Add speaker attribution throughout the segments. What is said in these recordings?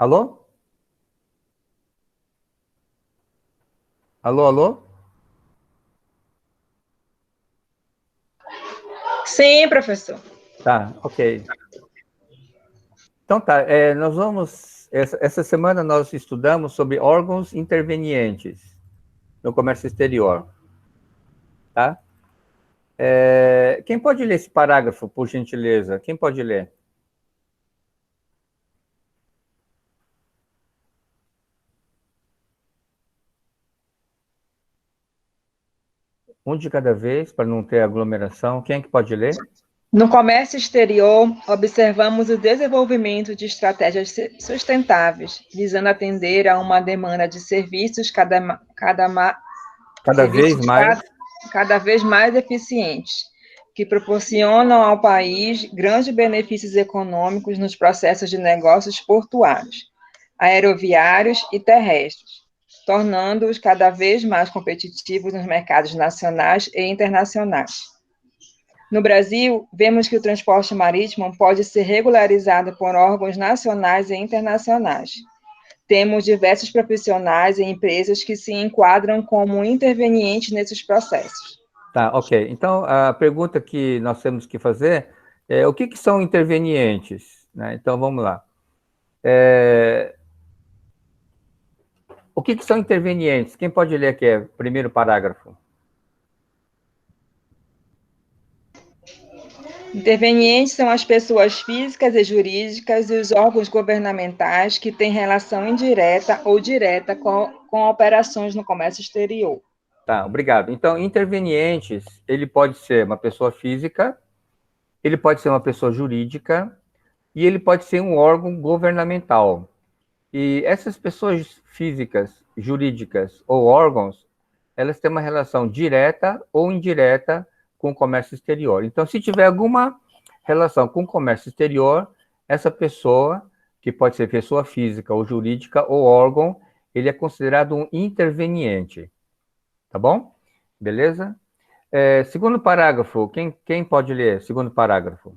Speaker 1: Alô? Alô, alô?
Speaker 2: Sim, professor.
Speaker 1: Tá, ok. Então tá, nós vamos. Essa semana nós estudamos sobre órgãos intervenientes no comércio exterior, tá? Quem pode ler esse parágrafo, por gentileza? Quem pode ler? Um de cada vez, para não ter aglomeração. Quem é que pode ler?
Speaker 2: No comércio exterior, observamos o desenvolvimento de estratégias sustentáveis, visando atender a uma demanda de serviços
Speaker 1: Cada vez
Speaker 2: serviços
Speaker 1: mais.
Speaker 2: cada vez mais eficientes, que proporcionam ao país grandes benefícios econômicos nos processos de negócios portuários, aeroviários e terrestres, tornando-os cada vez mais competitivos nos mercados nacionais e internacionais. No Brasil, vemos que o transporte marítimo pode ser regularizado por órgãos nacionais e internacionais. Temos diversos profissionais e empresas que se enquadram como intervenientes nesses processos.
Speaker 1: Tá, ok. Então, a pergunta que nós temos que fazer é o que são intervenientes, né? Então, vamos lá. O que são intervenientes? Quem pode ler aqui? Primeiro parágrafo.
Speaker 2: Intervenientes são as pessoas físicas e jurídicas e os órgãos governamentais que têm relação indireta ou direta com operações no comércio exterior.
Speaker 1: Tá, obrigado. Então, intervenientes, ele pode ser uma pessoa física, ele pode ser uma pessoa jurídica e ele pode ser um órgão governamental. E essas pessoas físicas, jurídicas ou órgãos, elas têm uma relação direta ou indireta com o comércio exterior. Então, se tiver alguma relação com o comércio exterior, essa pessoa, que pode ser pessoa física ou jurídica ou órgão, ele é considerado um interveniente. Tá bom? Beleza? Segundo parágrafo, quem pode ler? Segundo parágrafo.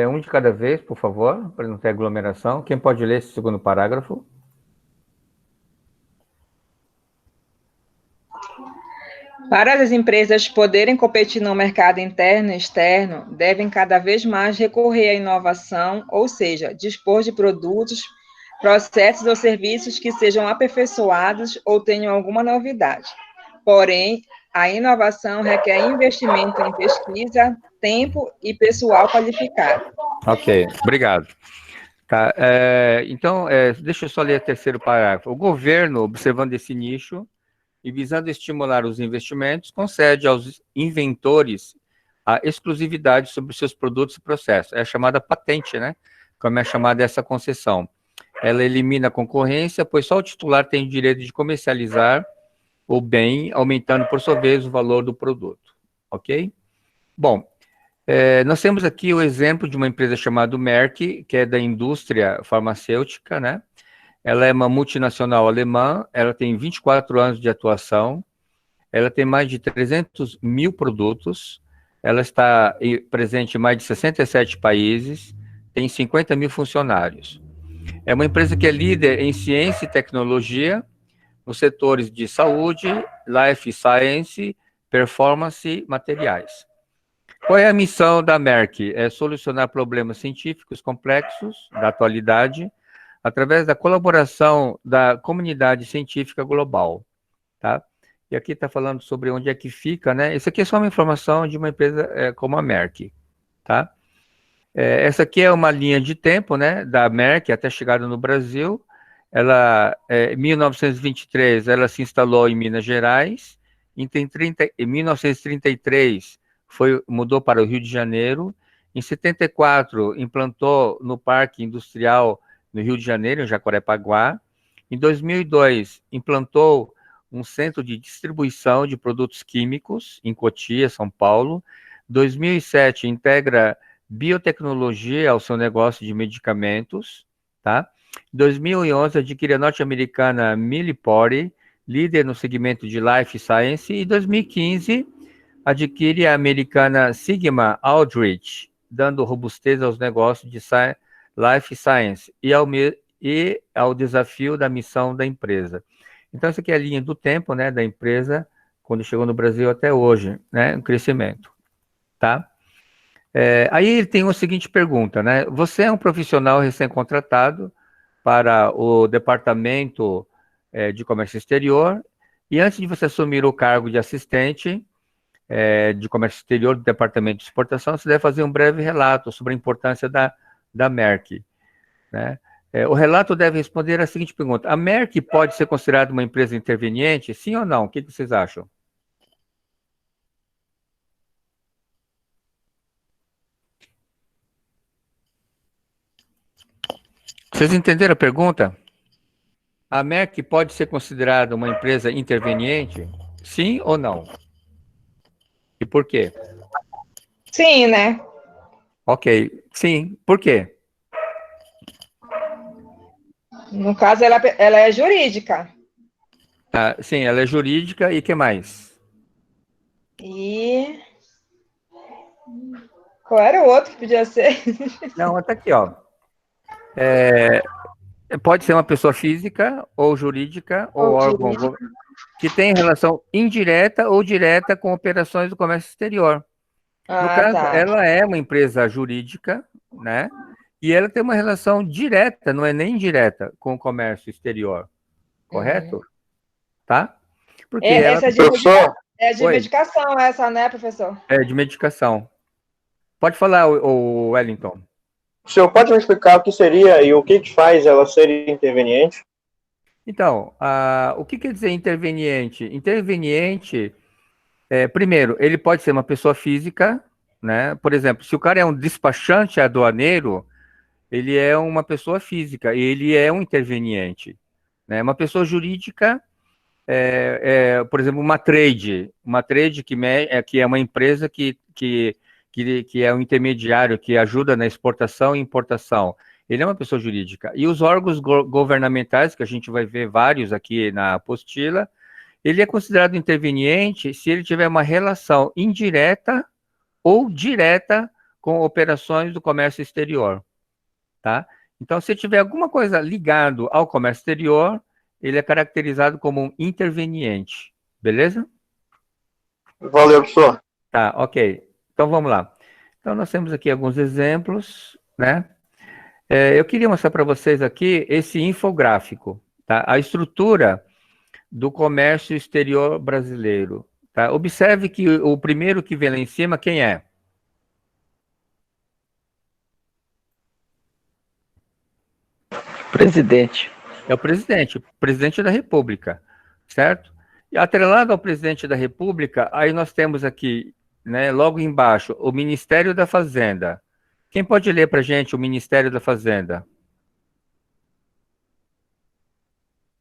Speaker 1: Um de cada vez, por favor, para não ter aglomeração. Quem pode ler esse segundo parágrafo?
Speaker 2: Para as empresas poderem competir no mercado interno e externo, devem cada vez mais recorrer à inovação, ou seja, dispor de produtos, processos ou serviços que sejam aperfeiçoados ou tenham alguma novidade. Porém, a inovação requer investimento em pesquisa, tempo e pessoal qualificado.
Speaker 1: Ok, obrigado. Tá, então, deixa eu só ler o terceiro parágrafo. O governo, observando esse nicho e visando estimular os investimentos, concede aos inventores a exclusividade sobre seus produtos e processos. É a chamada patente, né? Como é chamada essa concessão. Ela elimina a concorrência, pois só o titular tem o direito de comercializar o bem, aumentando, por sua vez, o valor do produto. Ok? Bom, nós temos aqui o exemplo de uma empresa chamada Merck, que é da indústria farmacêutica, né? Ela é uma multinacional alemã, ela tem 24 anos de atuação, ela tem mais de 300 mil produtos, ela está presente em mais de 67 países, tem 50 mil funcionários. É uma empresa que é líder em ciência e tecnologia, nos setores de saúde, life science, performance e materiais. Qual é a missão da Merck? É solucionar problemas científicos complexos da atualidade através da colaboração da comunidade científica global, tá? E aqui está falando sobre onde é que fica, né? Isso aqui é só uma informação de uma empresa como a Merck, tá? Essa aqui é uma linha de tempo, né, da Merck até a chegada no Brasil. Ela, em 1923, ela se instalou em Minas Gerais. Em 1933, mudou para o Rio de Janeiro. Em 74, implantou no Parque Industrial no Rio de Janeiro, em Jacarepaguá. Em 2002, implantou um centro de distribuição de produtos químicos em Cotia, São Paulo. Em 2007, integra biotecnologia ao seu negócio de medicamentos, tá? Em 2011, adquire a norte-americana Millipore, líder no segmento de Life Science. E em 2015, adquire a americana Sigma Aldrich, dando robustez aos negócios de Life Science e ao desafio da missão da empresa. Então, essa aqui é a linha do tempo, né, da empresa, quando chegou no Brasil até hoje, né, um crescimento, tá? Aí ele tem a seguinte pergunta, né? Você é um profissional recém-contratado para o Departamento de Comércio Exterior e antes de você assumir o cargo de assistente de Comércio Exterior do Departamento de Exportação, você deve fazer um breve relato sobre a importância da Merck, né? O relato deve responder a seguinte pergunta: a Merck pode ser considerada uma empresa interveniente? Sim ou não? O que vocês acham? Vocês entenderam a pergunta? A Merck pode ser considerada uma empresa interveniente? Sim ou não? E por quê?
Speaker 2: Sim, né?
Speaker 1: Ok, sim. Por quê?
Speaker 2: No caso, ela é jurídica.
Speaker 1: Sim, ela é jurídica e que mais?
Speaker 2: E qual era o outro que podia ser?
Speaker 1: Não, tá aqui, ó. Pode ser uma pessoa física ou jurídica ou órgão que tem relação indireta ou direta com operações do comércio exterior. No
Speaker 2: Ah,
Speaker 1: caso,
Speaker 2: tá.
Speaker 1: ela é uma empresa jurídica, né? E ela tem uma relação direta, não é nem indireta, com o comércio exterior, correto? Tá? Porque ela.
Speaker 2: Essa
Speaker 3: Professor,
Speaker 2: é de
Speaker 1: Oi,
Speaker 2: medicação, essa, né, professor?
Speaker 1: é de medicação. Pode falar, o Wellington.
Speaker 3: o senhor pode me explicar o que seria e o que faz ela ser interveniente?
Speaker 1: Então, o que quer dizer interveniente? Interveniente, primeiro, ele pode ser uma pessoa física, né? Por exemplo, se o cara é um despachante aduaneiro, ele é uma pessoa física e ele é um interveniente, né? Uma pessoa jurídica, por exemplo, uma trade que é uma empresa que é um intermediário que ajuda na exportação e importação. Ele é uma pessoa jurídica. E os órgãos governamentais, que a gente vai ver vários aqui na apostila, ele é considerado interveniente se ele tiver uma relação indireta ou direta com operações do comércio exterior, tá? Então, se tiver alguma coisa ligado ao comércio exterior, ele é caracterizado como um interveniente, beleza?
Speaker 3: Valeu, professor.
Speaker 1: Tá, ok. Então, vamos lá. Então, nós temos aqui alguns exemplos, né? Eu queria mostrar para vocês aqui esse infográfico, tá? A estrutura do comércio exterior brasileiro, tá? Observe que o primeiro que vem lá em cima, quem é?
Speaker 4: Presidente.
Speaker 1: É o presidente da República, certo? E atrelado ao presidente da República, aí nós temos aqui, né, logo embaixo, o Ministério da Fazenda. Quem pode ler para a gente o Ministério da Fazenda?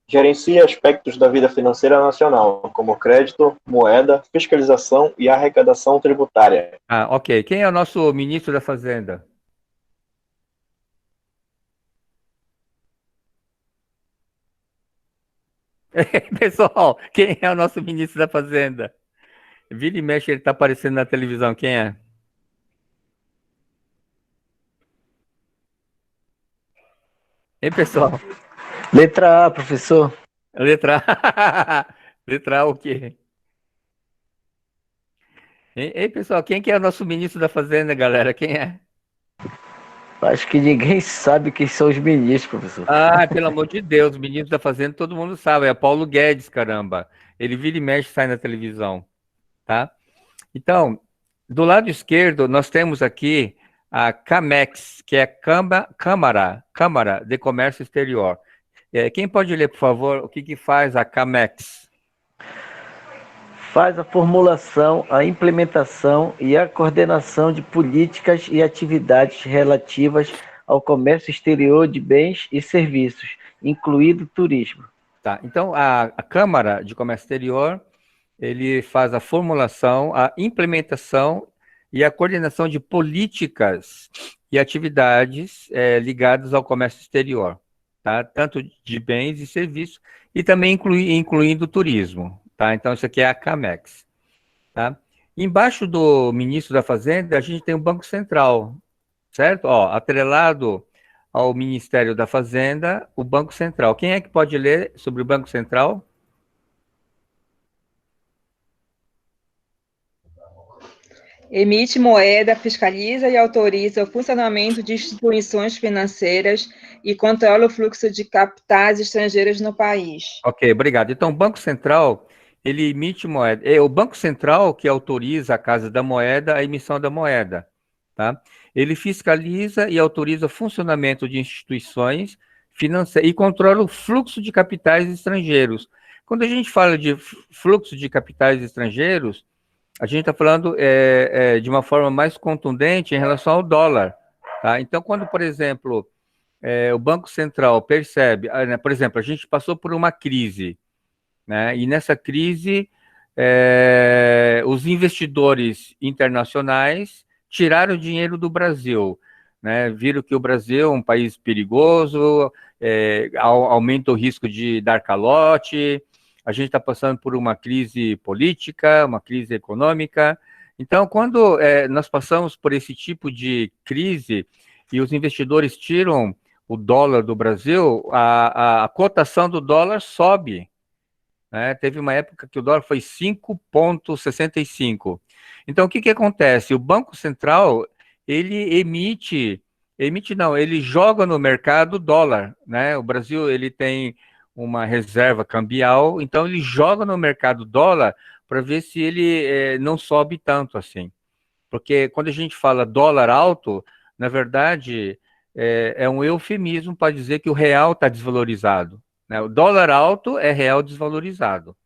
Speaker 3: Gerencia aspectos da vida financeira nacional, como crédito, moeda, fiscalização e arrecadação tributária.
Speaker 1: Ok. Quem é o nosso ministro da Fazenda? Pessoal, quem é o nosso ministro da Fazenda? Vira e mexe, ele está aparecendo na televisão. Quem é? Hein, pessoal?
Speaker 4: Letra A, professor.
Speaker 1: Letra A. Letra A o quê? Hein, pessoal, quem que é o nosso ministro da Fazenda, galera? Quem é?
Speaker 4: Acho que ninguém sabe quem são os ministros, professor.
Speaker 1: Pelo amor de Deus, o ministro da Fazenda todo mundo sabe, é Paulo Guedes, caramba. Ele vira e mexe e sai na televisão, tá? Então, do lado esquerdo, nós temos aqui a CAMEX, que é Câmara de Comércio Exterior. Quem pode ler, por favor, o que faz a CAMEX?
Speaker 4: Faz a formulação, a implementação e a coordenação de políticas e atividades relativas ao comércio exterior de bens e serviços, incluído turismo.
Speaker 1: Tá, então a Câmara de Comércio Exterior, ele faz a formulação, a implementação e a coordenação de políticas e atividades ligadas ao comércio exterior, tá? Tanto de bens e serviços, e também incluindo o turismo, tá? Então, isso aqui é a CAMEX, tá? Embaixo do ministro da Fazenda, a gente tem o Banco Central, certo? Ó, atrelado ao Ministério da Fazenda, o Banco Central. Quem é que pode ler sobre o Banco Central?
Speaker 2: Emite moeda, fiscaliza e autoriza o funcionamento de instituições financeiras e controla o fluxo de capitais estrangeiros no país.
Speaker 1: Ok, obrigado. Então, o Banco Central, ele emite moeda. É o Banco Central que autoriza a Casa da Moeda a emissão da moeda, tá? Ele fiscaliza e autoriza o funcionamento de instituições financeiras e controla o fluxo de capitais estrangeiros. Quando a gente fala de fluxo de capitais estrangeiros, a gente está falando de uma forma mais contundente em relação ao dólar, tá? Então, quando, por exemplo, o Banco Central percebe, né, por exemplo, a gente passou por uma crise, né? E nessa crise, os investidores internacionais tiraram o dinheiro do Brasil, né? Viram que o Brasil é um país perigoso, aumenta o risco de dar calote, a gente está passando por uma crise política, uma crise econômica. Então, quando nós passamos por esse tipo de crise e os investidores tiram o dólar do Brasil, a cotação do dólar sobe, né? Teve uma época que o dólar foi 5,65. Então, o que que acontece? O Banco Central, ele ele joga no mercado dólar, né? O Brasil, ele tem uma reserva cambial, então ele joga no mercado dólar para ver se ele não sobe tanto assim. Porque quando a gente fala dólar alto, na verdade, é um eufemismo para dizer que o real está desvalorizado, né? O dólar alto é real desvalorizado,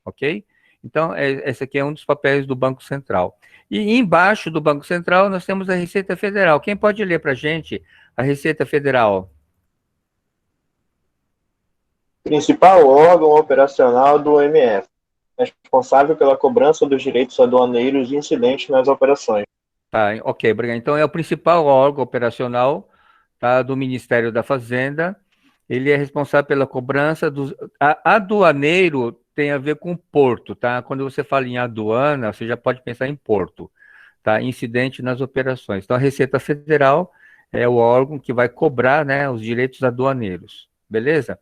Speaker 1: ok? Então, esse aqui é um dos papéis do Banco Central. E embaixo do Banco Central, nós temos a Receita Federal. Quem pode ler para a gente a Receita Federal?
Speaker 3: Principal órgão operacional do MF, responsável pela cobrança dos direitos aduaneiros incidentes nas operações.
Speaker 1: Tá, ok, obrigado. Então, é o principal órgão operacional, tá, do Ministério da Fazenda. Ele é responsável pela cobrança dos... Aduaneiro tem a ver com porto, tá? Quando você fala em aduana, você já pode pensar em porto, tá? Incidente nas operações. Então, a Receita Federal é o órgão que vai cobrar, né, os direitos aduaneiros, beleza?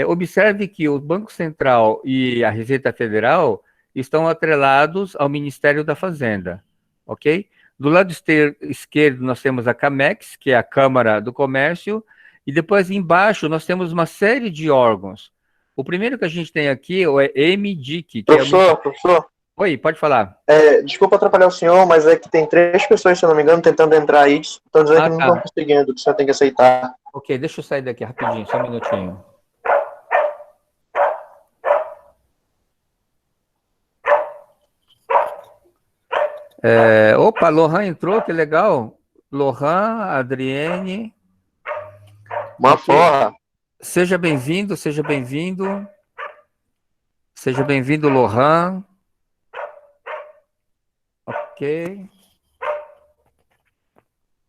Speaker 1: Observe que o Banco Central e a Receita Federal estão atrelados ao Ministério da Fazenda, ok? Do lado esquerdo, nós temos a CAMEX, que é a Câmara do Comércio, e depois embaixo nós temos uma série de órgãos. O primeiro que a gente tem aqui é o MDIC, que
Speaker 3: Professor,
Speaker 1: Oi, pode falar.
Speaker 3: desculpa atrapalhar o senhor, mas é que tem 3 pessoas, se eu não me engano, tentando entrar aí, estão dizendo que não estão conseguindo, que o senhor tem que aceitar.
Speaker 1: Ok, deixa eu sair daqui rapidinho, só um minutinho. Opa, Lohan entrou, que legal. Lohan, Adriene.
Speaker 3: Uma porra.
Speaker 1: Seja bem-vindo, seja bem-vindo. Seja bem-vindo, Lohan. Ok.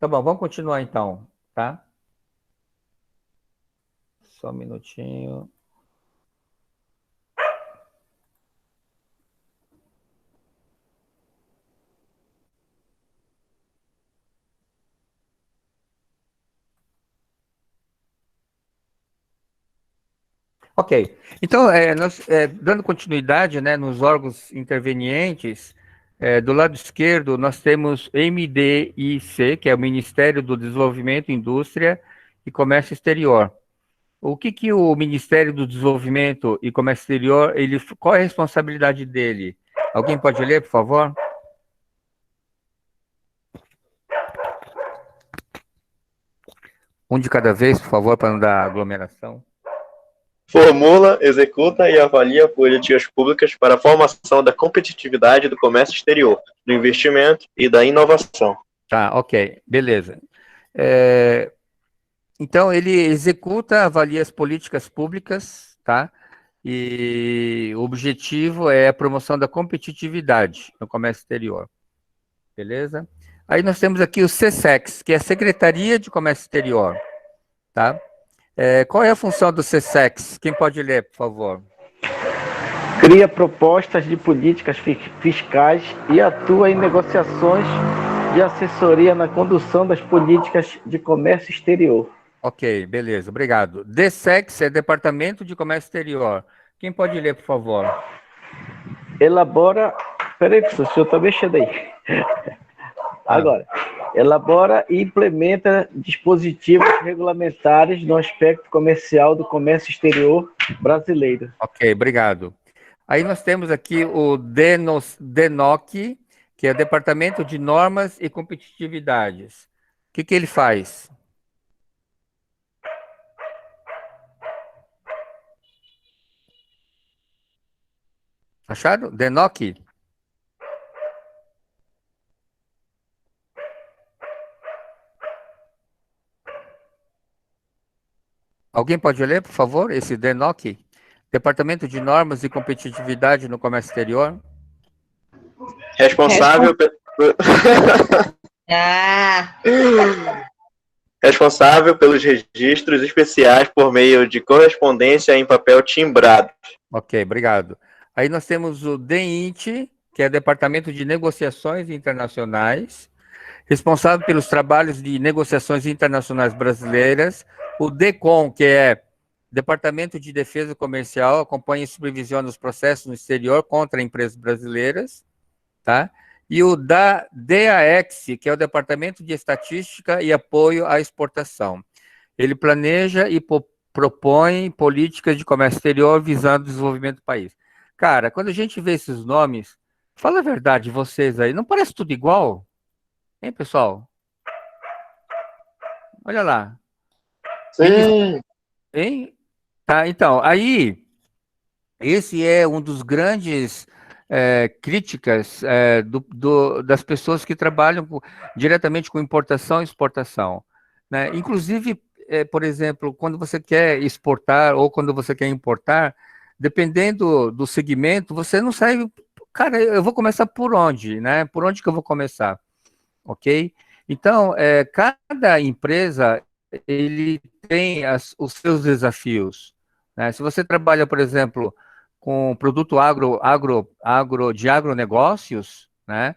Speaker 1: Tá bom, vamos continuar então, tá? Só um minutinho. Ok, então, nós, dando continuidade, né, nos órgãos intervenientes, do lado esquerdo nós temos MDIC, que é o Ministério do Desenvolvimento, Indústria e Comércio Exterior. O que que o Ministério do Desenvolvimento e Comércio Exterior, qual é a responsabilidade dele? Alguém pode ler, por favor? Um de cada vez, por favor, para não dar aglomeração.
Speaker 3: Formula, executa e avalia políticas públicas para a formação da competitividade do comércio exterior, do investimento e da inovação.
Speaker 1: Tá, ok, beleza. Então, ele executa, avalia as políticas públicas, tá? E o objetivo é a promoção da competitividade no comércio exterior, beleza? Aí nós temos aqui o SESEX, que é a Secretaria de Comércio Exterior, tá? Qual é a função do SESEX? Quem pode ler, por favor?
Speaker 4: Cria propostas de políticas fiscais e atua em negociações de assessoria na condução das políticas de comércio exterior.
Speaker 1: Ok, beleza, obrigado. DSEX é Departamento de Comércio Exterior. Quem pode ler, por favor?
Speaker 4: Elabora... Peraí, professor, o senhor está mexendo aí. Agora, elabora e implementa dispositivos regulamentares no aspecto comercial do comércio exterior brasileiro.
Speaker 1: Ok, obrigado. Aí nós temos aqui o DENOC, que é Departamento de Normas e Competitividades. O que ele faz? Acharam? DENOC? Alguém pode ler, por favor, esse DENOC? Departamento de Normas e Competitividade no Comércio Exterior?
Speaker 3: Responsável,
Speaker 2: Ah,
Speaker 3: responsável pelos registros especiais por meio de correspondência em papel timbrado.
Speaker 1: Ok, obrigado. Aí nós temos o DEINT, que é Departamento de Negociações Internacionais, responsável pelos trabalhos de negociações internacionais brasileiras. O DECOM, que é Departamento de Defesa Comercial, acompanha e supervisiona os processos no exterior contra empresas brasileiras, tá? E o DAEX, que é o Departamento de Estatística e Apoio à Exportação. Ele planeja e propõe políticas de comércio exterior visando o desenvolvimento do país. Cara, quando a gente vê esses nomes, fala a verdade, vocês aí, não parece tudo igual? Hein, pessoal? Olha lá.
Speaker 3: Sim.
Speaker 1: Hein? Tá, então, aí, esse é um dos grandes críticas das pessoas que trabalham diretamente com importação e exportação, né? Inclusive, por exemplo, quando você quer exportar ou quando você quer importar, dependendo do segmento, você não sabe, cara, eu vou começar por onde, né? Por onde que eu vou começar, ok? Então, cada empresa, ele tem os seus desafios, né? Se você trabalha, por exemplo, com produto de agronegócios, né?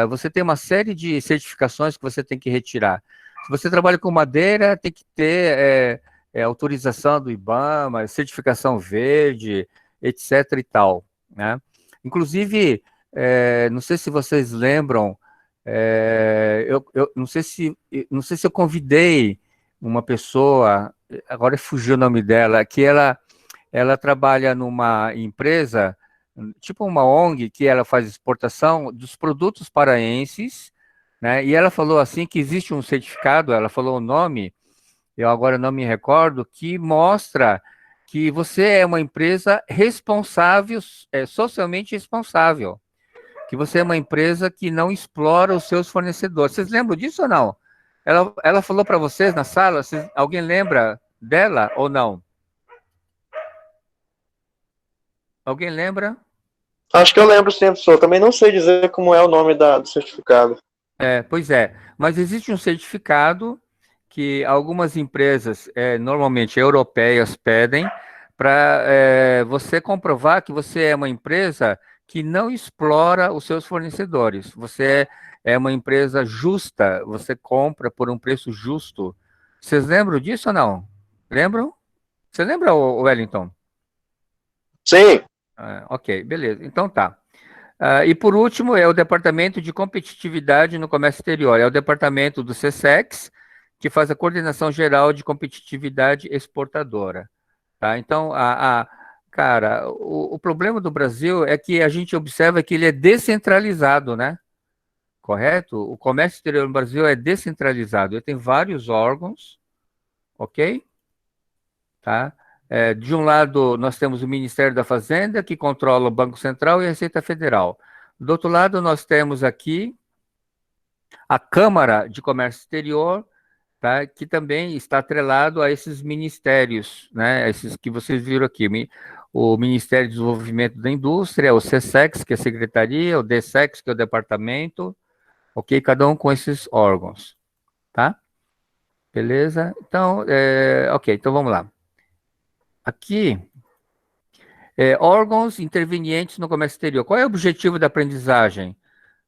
Speaker 1: Você tem uma série de certificações que você tem que retirar. Se você trabalha com madeira, tem que ter autorização do IBAMA, certificação verde, etc. e tal, né? Inclusive, não sei se vocês lembram, eu não sei se eu convidei uma pessoa, agora fugiu o nome dela, que ela trabalha numa empresa, tipo uma ONG, que ela faz exportação dos produtos paraenses, né? E ela falou assim que existe um certificado, ela falou o nome, eu agora não me recordo, que mostra que você é uma empresa responsável, socialmente responsável, que você é uma empresa que não explora os seus fornecedores. Vocês lembram disso ou não? Ela falou para vocês na sala, alguém lembra dela ou não? Alguém lembra?
Speaker 3: Acho que eu lembro sim, professor. Também não sei dizer como é o nome do certificado.
Speaker 1: Pois é, mas existe um certificado que algumas empresas, normalmente europeias, pedem para você comprovar que você é uma empresa que não explora os seus fornecedores. Você é uma empresa justa, você compra por um preço justo. Vocês lembram disso ou não? Lembram? Você lembra, Wellington?
Speaker 3: Sim.
Speaker 1: Ok, beleza. Então tá. E por último, é o Departamento de Competitividade no Comércio Exterior. É o departamento do SESEX, que faz a coordenação geral de competitividade exportadora. Tá? Então, cara, o problema do Brasil é que a gente observa que ele é descentralizado, né? Correto? O comércio exterior no Brasil é descentralizado. Ele tem vários órgãos, ok? Tá? De um lado, nós temos o Ministério da Fazenda, que controla o Banco Central e a Receita Federal. Do outro lado, nós temos aqui a Câmara de Comércio Exterior, tá? Que também está atrelado a esses ministérios, né? Esses que vocês viram aqui. O Ministério de Desenvolvimento da Indústria, o SESEX, que é a Secretaria, o DSEX, que é o Departamento, ok? Cada um com esses órgãos, tá? Beleza? Então, ok, então vamos lá. Aqui, órgãos intervenientes no comércio exterior. Qual é o objetivo da aprendizagem?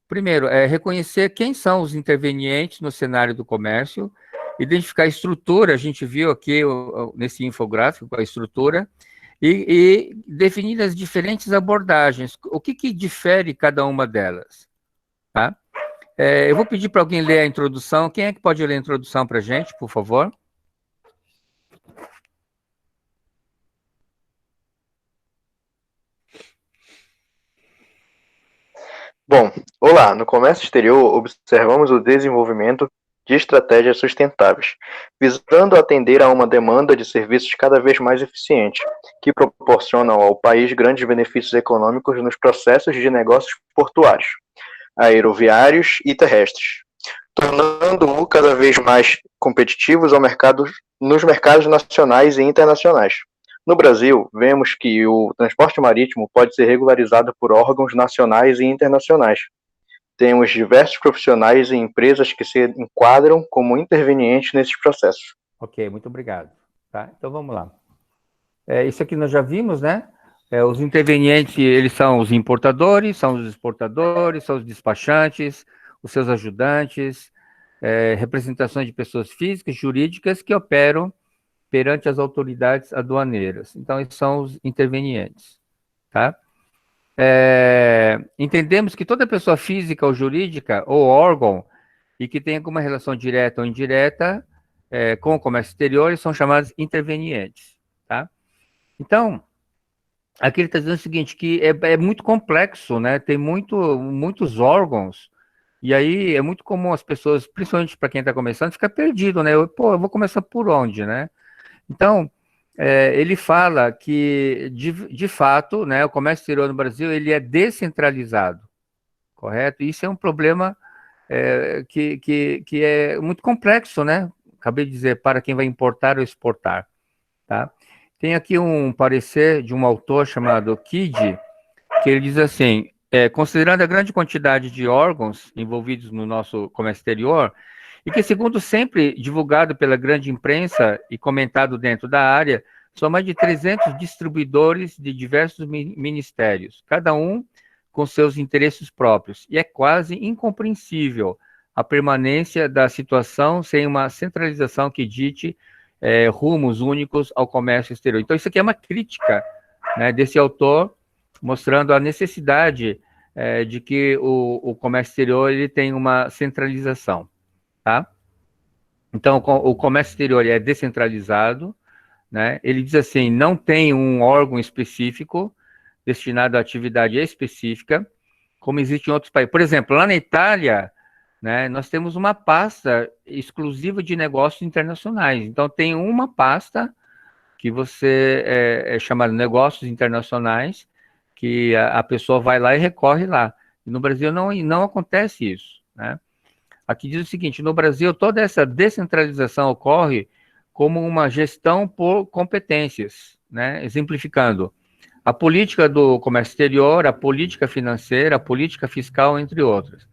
Speaker 1: Primeiro, é reconhecer quem são os intervenientes no cenário do comércio, identificar a estrutura, a gente viu aqui nesse infográfico a estrutura, e definir as diferentes abordagens. O que difere cada uma delas? Tá? Eu vou pedir para alguém ler a introdução. Quem é que pode ler a introdução para a gente, por favor?
Speaker 3: Bom, olá, no comércio exterior observamos o desenvolvimento de estratégias sustentáveis, visando atender a uma demanda de serviços cada vez mais eficiente, que proporcionam ao país grandes benefícios econômicos nos processos de negócios portuários, aeroviários e terrestres, tornando-o cada vez mais competitivos nos mercados nacionais e internacionais. No Brasil, vemos que o transporte marítimo pode ser regularizado por órgãos nacionais e internacionais. Temos diversos profissionais e empresas que se enquadram como intervenientes nesses processos.
Speaker 1: Ok, muito obrigado. Tá? Então vamos lá. Isso aqui nós já vimos, né? Os intervenientes, eles são os importadores, são os exportadores, são os despachantes, os seus ajudantes, representações de pessoas físicas, jurídicas que operam perante as autoridades aduaneiras. Então, esses são os intervenientes, tá? Entendemos que toda pessoa física ou jurídica ou órgão e que tenha alguma relação direta ou indireta com o comércio exterior, eles são chamados intervenientes, tá? Então, aqui ele está dizendo o seguinte, que é muito complexo, né? Tem muitos órgãos, e aí é muito comum as pessoas, principalmente para quem está começando, ficar perdido, né? Eu vou começar por onde, né? Então, ele fala que, de fato, né, o comércio exterior no Brasil, ele é descentralizado, correto? Isso é um problema que é muito complexo, né? Acabei de dizer, para quem vai importar ou exportar, tá? Tem aqui um parecer de um autor chamado Kid, que ele diz assim, considerando a grande quantidade de órgãos envolvidos no nosso comércio exterior, e que, segundo sempre divulgado pela grande imprensa e comentado dentro da área, são mais de 300 distribuidores de diversos ministérios, cada um com seus interesses próprios, e é quase incompreensível a permanência da situação sem uma centralização que dite rumos únicos ao comércio exterior. Então, isso aqui é uma crítica, né, desse autor, mostrando a necessidade de que o comércio exterior ele tem uma centralização. Tá? Então, o comércio exterior é descentralizado, né? Ele diz assim, não tem um órgão específico destinado à atividade específica, como existe em outros países. Por exemplo, lá na Itália, né, nós temos uma pasta exclusiva de negócios internacionais. Então, tem uma pasta que você é chamada negócios internacionais, que a pessoa vai lá e recorre lá. E no Brasil não acontece isso, né? Aqui diz o seguinte, no Brasil toda essa descentralização ocorre como uma gestão por competências, né? Exemplificando, a política do comércio exterior, a política financeira, a política fiscal, entre outras.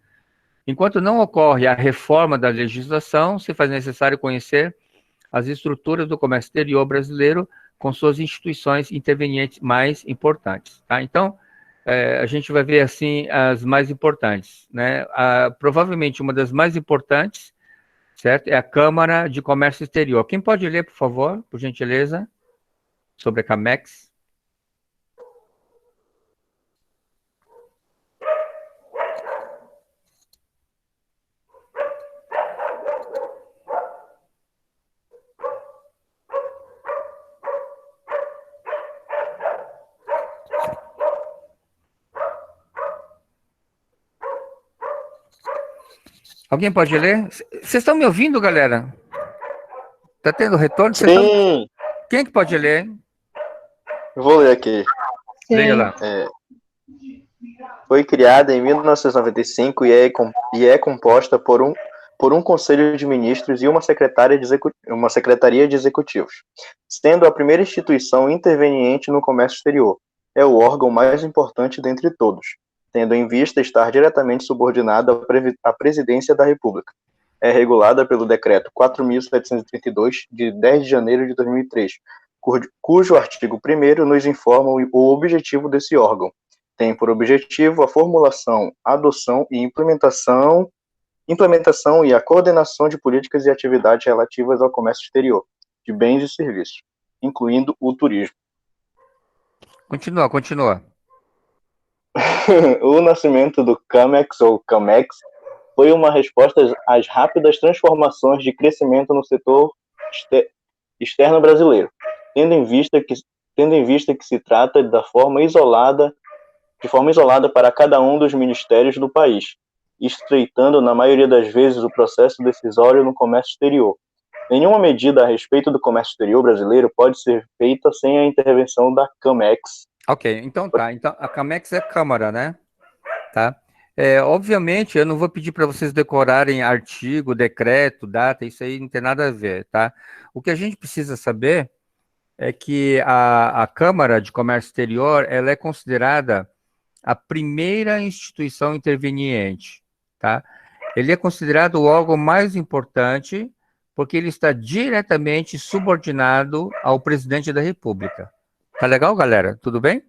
Speaker 1: Enquanto não ocorre a reforma da legislação, se faz necessário conhecer as estruturas do comércio exterior brasileiro com suas instituições intervenientes mais importantes, tá? Então, a gente vai ver, assim, as mais importantes, né? Provavelmente uma das mais importantes, certo? É a Câmara de Comércio Exterior. Quem pode ler, por favor, por gentileza, sobre a CAMEX? Alguém pode ler? Vocês estão me ouvindo, galera? Tá tendo retorno?
Speaker 3: Sim!
Speaker 1: Quem é que pode ler?
Speaker 3: Eu vou ler aqui.
Speaker 1: Leia lá.
Speaker 3: Foi criada em 1995 e é composta por um Conselho de Ministros e uma Secretaria de Executivos, sendo a primeira instituição interveniente no comércio exterior. É o órgão mais importante dentre todos, tendo em vista estar diretamente subordinado à Presidência da República. é regulada pelo Decreto 4.732, de 10 de janeiro de 2003, cujo artigo 1º nos informa o objetivo desse órgão. Tem por objetivo a formulação, adoção e implementação e a coordenação de políticas e atividades relativas ao comércio exterior, de bens e serviços, incluindo o turismo.
Speaker 1: Continua.
Speaker 3: O nascimento do CAMEX ou CAMEX foi uma resposta às rápidas transformações de crescimento no setor externo brasileiro, tendo em vista que se trata de forma isolada para cada um dos ministérios do país, estreitando na maioria das vezes o processo decisório no comércio exterior. Nenhuma medida a respeito do comércio exterior brasileiro pode ser feita sem a intervenção da CAMEX.
Speaker 1: Ok, então tá. Então a CAMEX é Câmara, né? Tá? Obviamente, eu não vou pedir para vocês decorarem artigo, decreto, data, isso aí não tem nada a ver, tá? O que a gente precisa saber é que a Câmara de Comércio Exterior, ela é considerada a primeira instituição interveniente, tá? Ele é considerado o órgão mais importante porque ele está diretamente subordinado ao presidente da República. Tá legal, galera? Tudo bem?